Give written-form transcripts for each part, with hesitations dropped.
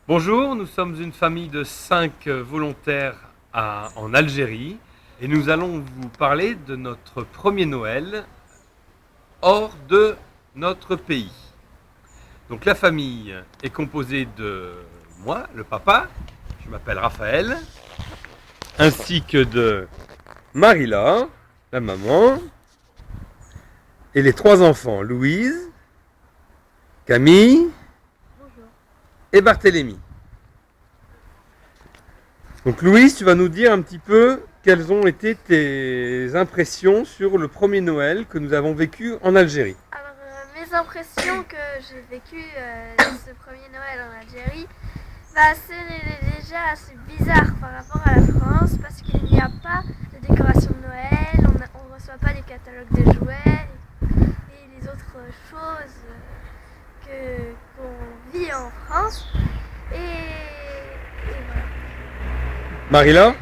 Bonjour, nous sommes une famille de 5 volontaires en Algérie et nous allons vous parler de notre premier Noël hors de notre pays. Donc la famille est composée de moi, le papa, je m'appelle Raphaël, ainsi que de Marila, la maman, et les 3 enfants, Louise, Camille Bonjour. et Barthélemy. Donc Louise, tu vas nous dire un petit peu quelles ont été tes impressions sur le premier Noël que nous avons vécu en Algérie. Alors, mes impressions que j'ai vécues de ce premier Noël en Algérie, c'est déjà assez bizarre par rapport à la France parce qu'il n'y a pas de décoration de Noël, on ne reçoit pas les catalogues de jouets et les autres choses qu'on vit en France. Et voilà. Marila?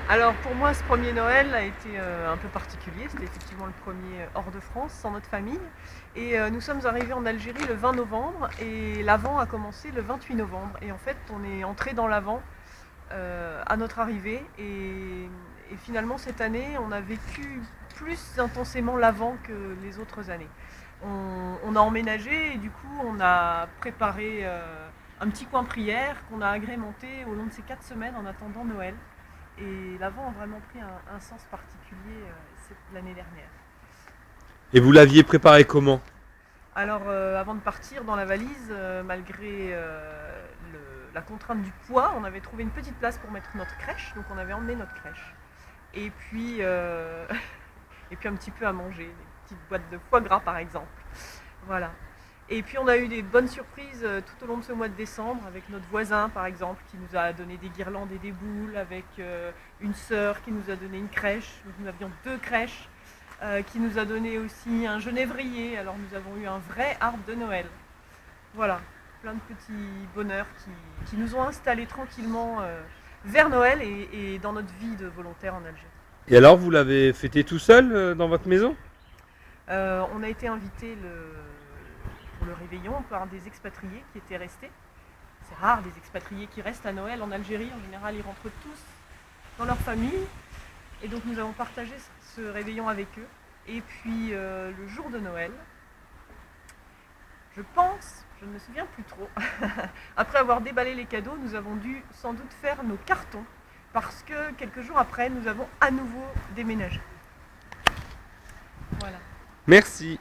Alors pour moi, ce premier Noël a été un peu particulier. C'était effectivement le premier hors de France, sans notre famille. Et nous sommes arrivés en Algérie le 20 novembre et l'Avent a commencé le 28 novembre. Et en fait, on est entré dans l'Avent à notre arrivée. Et finalement, cette année, on a vécu plus intensément l'Avent que les autres années. On a emménagé et du coup, on a préparé un petit coin prière qu'on a agrémenté au long de ces 4 semaines en attendant Noël. Et l'Avent a vraiment pris un sens particulier l'année dernière. Et vous l'aviez préparé comment? Alors avant de partir dans la valise, malgré la contrainte du poids, on avait trouvé une petite place pour mettre notre crèche, donc on avait emmené notre crèche. Et puis, et puis un petit peu à manger, des petites boîtes de foie gras par exemple. Voilà. Et puis on a eu des bonnes surprises tout au long de ce mois de décembre avec notre voisin par exemple qui nous a donné des guirlandes et des boules, avec une sœur qui nous a donné une crèche, nous avions 2 crèches, qui nous a donné aussi un genévrier, alors nous avons eu un vrai arbre de Noël. Voilà, plein de petits bonheurs qui nous ont installés tranquillement vers Noël et dans notre vie de volontaire en Algérie. Et alors, vous l'avez fêté tout seul dans votre maison? On a été invités pour le réveillon par des expatriés qui étaient restés. C'est rare des expatriés qui restent à Noël en Algérie. En général, ils rentrent tous dans leur famille. Et donc nous avons partagé ce réveillon avec eux. Et puis le jour de Noël, je ne me souviens plus trop, après avoir déballé les cadeaux, nous avons dû sans doute faire nos cartons. Parce que quelques jours après, nous avons à nouveau déménagé. Voilà. Merci.